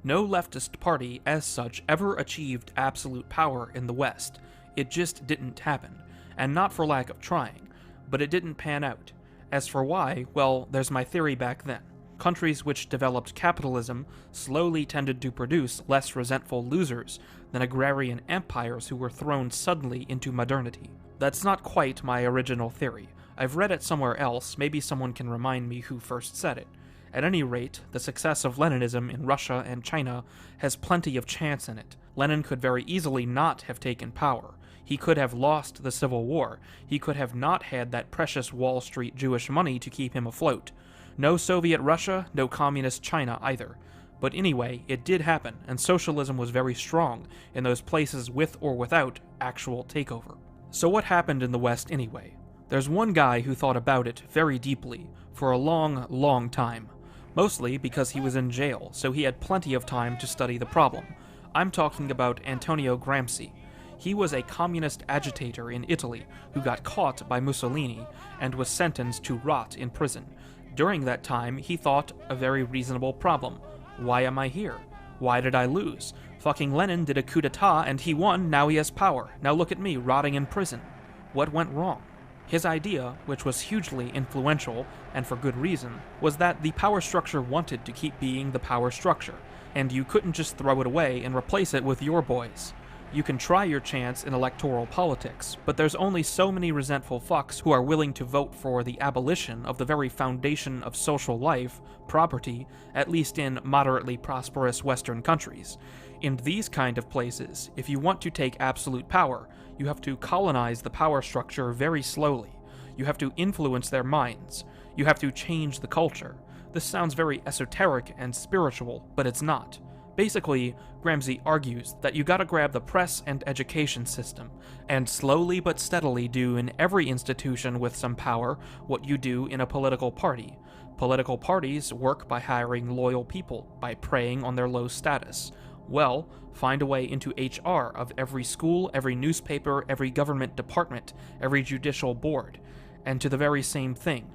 No leftist party, as such, ever achieved absolute power in the West. It just didn't happen, and not for lack of trying, but it didn't pan out. As for why, well, there's my theory back then. Countries which developed capitalism slowly tended to produce less resentful losers than agrarian empires who were thrown suddenly into modernity. That's not quite my original theory. I've read it somewhere else, maybe someone can remind me who first said it. At any rate, the success of Leninism in Russia and China has plenty of chance in it. Lenin could very easily not have taken power. He could have lost the Civil War. He could have not had that precious Wall Street Jewish money to keep him afloat. No Soviet Russia, no Communist China either. But anyway, it did happen, and socialism was very strong in those places with or without actual takeover. So what happened in the West anyway? There's one guy who thought about it very deeply, for a long, long time. Mostly because he was in jail, so he had plenty of time to study the problem. I'm talking about Antonio Gramsci. He was a communist agitator in Italy who got caught by Mussolini and was sentenced to rot in prison. During that time, he thought a very reasonable problem. Why am I here? Why did I lose? Fucking Lenin did a coup d'etat and he won, now he has power. Now look at me, rotting in prison. What went wrong? His idea, which was hugely influential, and for good reason, was that the power structure wanted to keep being the power structure, and you couldn't just throw it away and replace it with your boys. You can try your chance in electoral politics, but there's only so many resentful fucks who are willing to vote for the abolition of the very foundation of social life, property, at least in moderately prosperous Western countries. In these kind of places, if you want to take absolute power, you have to colonize the power structure very slowly. You have to influence their minds. You have to change the culture. This sounds very esoteric and spiritual, but it's not. Basically, Gramsci argues that you gotta grab the press and education system, and slowly but steadily do in every institution with some power what you do in a political party. Political parties work by hiring loyal people, by preying on their low status. Well, find a way into HR of every school, every newspaper, every government department, every judicial board, and to the very same thing.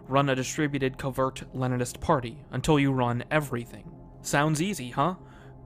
Run a distributed covert Leninist party until you run everything. Sounds easy, huh?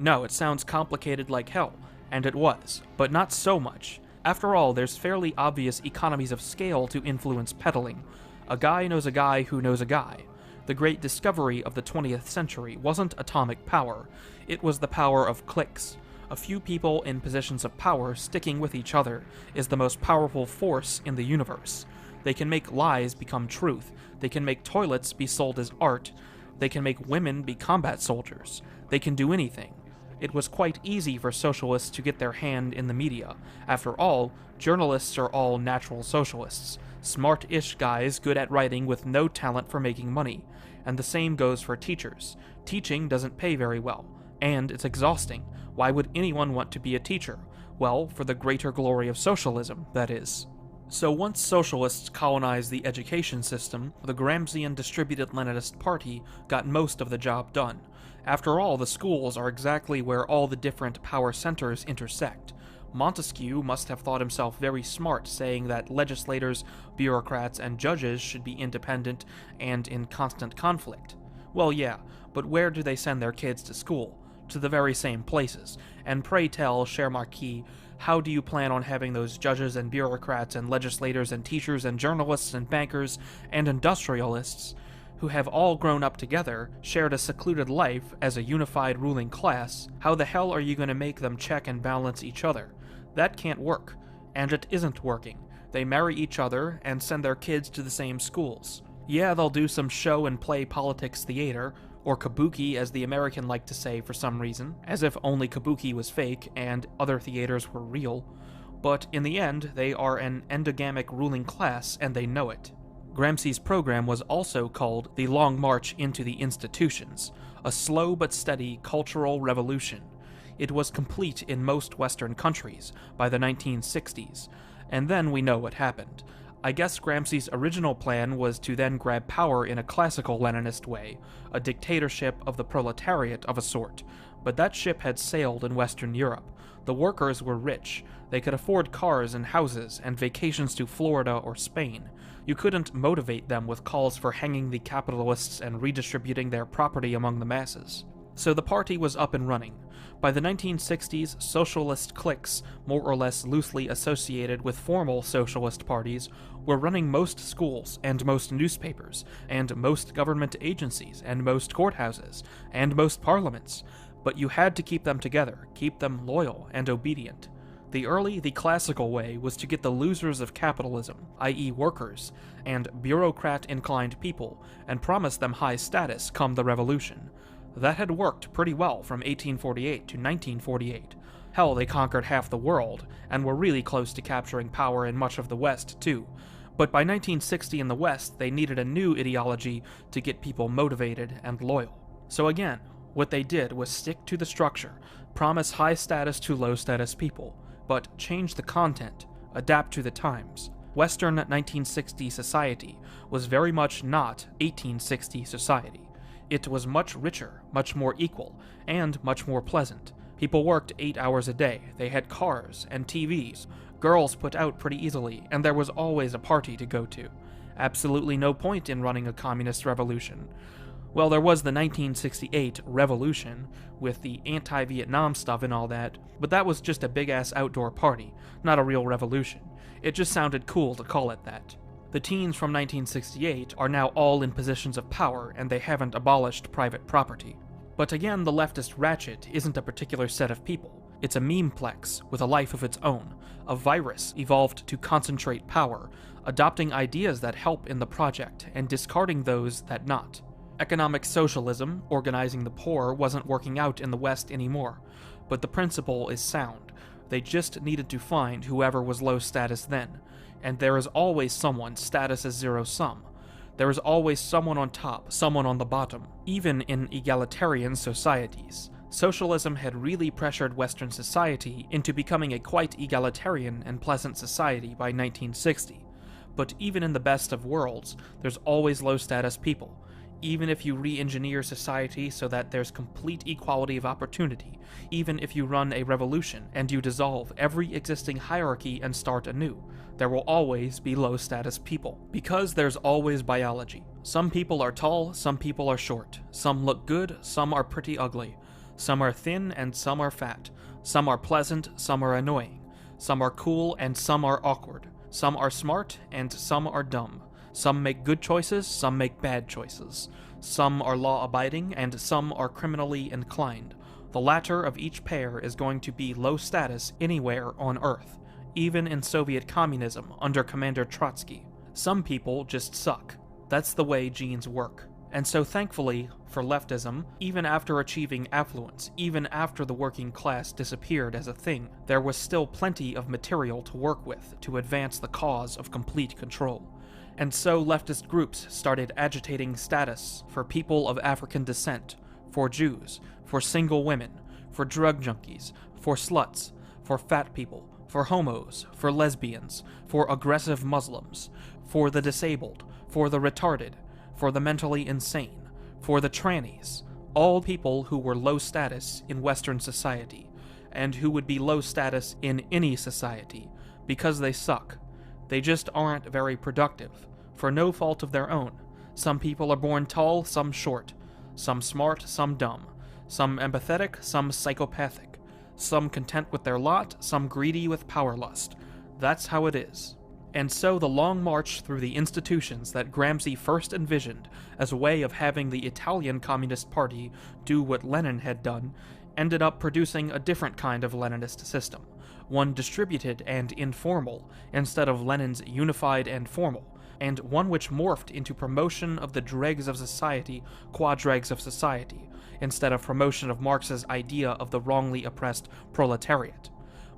No, it sounds complicated like hell, and it was, but not so much. After all, there's fairly obvious economies of scale to influence peddling. A guy knows a guy who knows a guy. The great discovery of the 20th century wasn't atomic power, it was the power of cliques. A few people in positions of power sticking with each other is the most powerful force in the universe. They can make lies become truth, they can make toilets be sold as art, they can make women be combat soldiers, they can do anything. It was quite easy for socialists to get their hand in the media. After all, journalists are all natural socialists, smart-ish guys good at writing with no talent for making money. And the same goes for teachers. Teaching doesn't pay very well, and it's exhausting. Why would anyone want to be a teacher? Well, for the greater glory of socialism, that is. So once socialists colonized the education system, the Gramscian distributed Leninist party got most of the job done. After all, the schools are exactly where all the different power centers intersect. Montesquieu must have thought himself very smart saying that legislators, bureaucrats, and judges should be independent and in constant conflict. Well, yeah, but where do they send their kids to school? To the very same places. And pray tell, cher Marquis, how do you plan on having those judges and bureaucrats and legislators and teachers and journalists and bankers and industrialists, who have all grown up together, shared a secluded life as a unified ruling class, how the hell are you going to make them check and balance each other? That can't work. And it isn't working. They marry each other and send their kids to the same schools. Yeah, they'll do some show and play politics theater, or kabuki as the American like to say for some reason, as if only kabuki was fake and other theaters were real. But in the end, they are an endogamic ruling class and they know it. Gramsci's program was also called The Long March into the Institutions, a slow but steady cultural revolution. It was complete in most Western countries by the 1960s, and then we know what happened. I guess Gramsci's original plan was to then grab power in a classical Leninist way, a dictatorship of the proletariat of a sort, but that ship had sailed in Western Europe. The workers were rich, they could afford cars and houses and vacations to Florida or Spain. You couldn't motivate them with calls for hanging the capitalists and redistributing their property among the masses. So the party was up and running. By the 1960s, socialist cliques, more or less loosely associated with formal socialist parties, were running most schools, and most newspapers, and most government agencies, and most courthouses, and most parliaments. But you had to keep them together, keep them loyal and obedient. The classical way was to get the losers of capitalism, i.e. workers, and bureaucrat-inclined people, and promise them high status come the revolution. That had worked pretty well from 1848 to 1948. Hell, they conquered half the world, and were really close to capturing power in much of the West, too. But by 1960 in the West, they needed a new ideology to get people motivated and loyal. So again, what they did was stick to the structure, promise high status to low status people, but change the content, adapt to the times. Western 1960 society was very much not 1860 society. It was much richer, much more equal, and much more pleasant. People worked 8 hours a day, they had cars and TVs, girls put out pretty easily, and there was always a party to go to. Absolutely no point in running a communist revolution. Well, there was the 1968 revolution, with the anti-Vietnam stuff and all that, but that was just a big-ass outdoor party, not a real revolution. It just sounded cool to call it that. The teens from 1968 are now all in positions of power, and they haven't abolished private property. But again, the leftist ratchet isn't a particular set of people. It's a memeplex with a life of its own, a virus evolved to concentrate power, adopting ideas that help in the project and discarding those that not. Economic socialism, organizing the poor, wasn't working out in the West anymore, but the principle is sound. They just needed to find whoever was low status then, and there is always someone status is zero-sum. There is always someone on top, someone on the bottom, even in egalitarian societies. Socialism had really pressured Western society into becoming a quite egalitarian and pleasant society by 1960. But even in the best of worlds, there's always low-status people. Even if you re-engineer society so that there's complete equality of opportunity, even if you run a revolution and you dissolve every existing hierarchy and start anew, there will always be low-status people. Because there's always biology. Some people are tall, some people are short. Some look good, some are pretty ugly. Some are thin and some are fat. Some are pleasant, some are annoying. Some are cool and some are awkward. Some are smart and some are dumb. Some make good choices, some make bad choices. Some are law-abiding, and some are criminally inclined. The latter of each pair is going to be low status anywhere on Earth, even in Soviet communism under Commander Trotsky. Some people just suck. That's the way genes work. And so thankfully, for leftism, even after achieving affluence, even after the working class disappeared as a thing, there was still plenty of material to work with to advance the cause of complete control. And so leftist groups started agitating status for people of African descent, for Jews, for single women, for drug junkies, for sluts, for fat people, for homos, for lesbians, for aggressive Muslims, for the disabled, for the retarded, for the mentally insane, for the trannies, all people who were low status in Western society, and who would be low status in any society, because they suck. They just aren't very productive, for no fault of their own. Some people are born tall, some short, some smart, some dumb, some empathetic, some psychopathic, some content with their lot, some greedy with power lust. That's how it is. And so the long march through the institutions that Gramsci first envisioned as a way of having the Italian Communist Party do what Lenin had done ended up producing a different kind of Leninist system, one distributed and informal instead of Lenin's unified and formal, and one which morphed into promotion of the dregs of society, quadregs of society, instead of promotion of Marx's idea of the wrongly oppressed proletariat.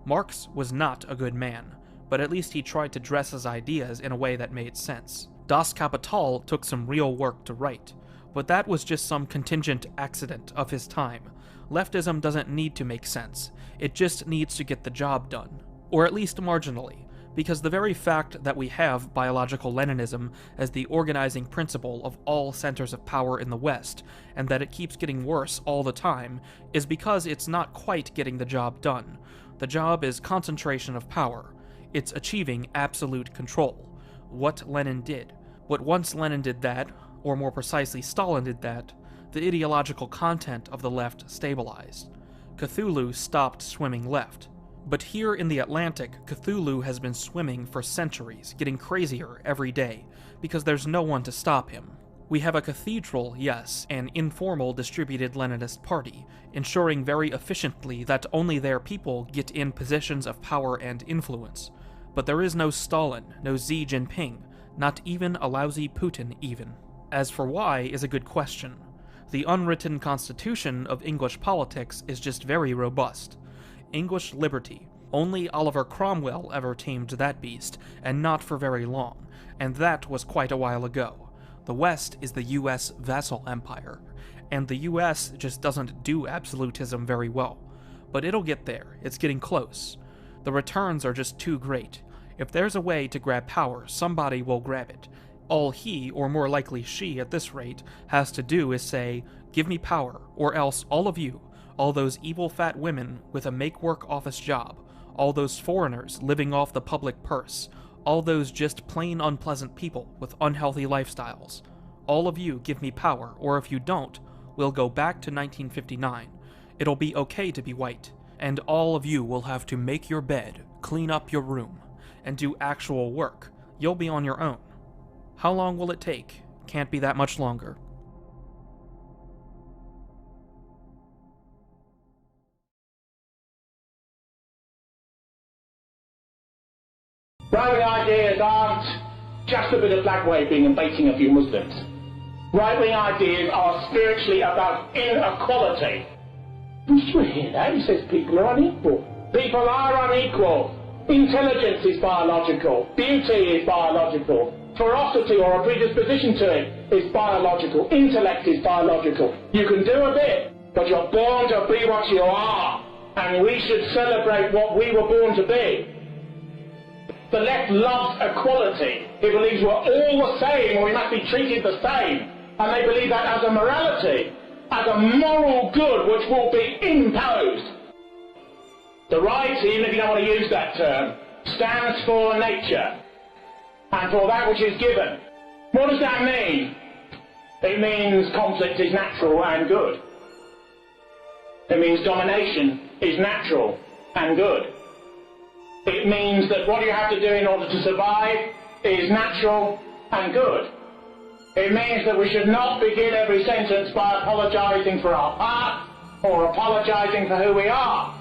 Marx was not a good man, but at least he tried to dress his ideas in a way that made sense. Das Kapital took some real work to write, but that was just some contingent accident of his time. Leftism doesn't need to make sense, it just needs to get the job done. Or at least marginally, because the very fact that we have biological Leninism as the organizing principle of all centers of power in the West, and that it keeps getting worse all the time, is because it's not quite getting the job done. The job is concentration of power. It's achieving absolute control. What Lenin did. But once Lenin did that, or more precisely Stalin did that, the ideological content of the left stabilized. Cthulhu stopped swimming left. But here in the Atlantic, Cthulhu has been swimming for centuries, getting crazier every day, because there's no one to stop him. We have a cathedral, yes, an informal distributed Leninist party, ensuring very efficiently that only their people get in positions of power and influence. But there is no Stalin, no Xi Jinping, not even a lousy Putin even. As for why is a good question. The unwritten constitution of English politics is just very robust. English liberty. Only Oliver Cromwell ever tamed that beast, and not for very long, and that was quite a while ago. The West is the US vassal empire, and the US just doesn't do absolutism very well. But it'll get there, it's getting close. The returns are just too great. If there's a way to grab power, somebody will grab it. All he, or more likely she at this rate, has to do is say, "Give me power, or else all of you, all those evil fat women with a make-work office job, all those foreigners living off the public purse, all those just plain unpleasant people with unhealthy lifestyles. All of you give me power, or if you don't, we'll go back to 1959. It'll be okay to be white, and all of you will have to make your bed, clean up your room, and do actual work. You'll be on your own." How long will it take? Can't be that much longer. Right-wing ideas aren't just a bit of flag waving and baiting a few Muslims. Right-wing ideas are spiritually about inequality. Did you hear that? He says people are unequal. People are unequal. Intelligence is biological. Beauty is biological. Ferocity or a predisposition to it is biological. Intellect is biological. You can do a bit, but you're born to be what you are. And we should celebrate what we were born to be. The left loves equality. It believes we're all the same, or we must be treated the same. And they believe that as a morality, as a moral good which will be imposed. The right, even if you don't want to use that term, stands for nature and for that which is given. What does that mean? It means conflict is natural and good. It means domination is natural and good. It means that what you have to do in order to survive is natural and good. It means that we should not begin every sentence by apologising for our past or apologising for who we are.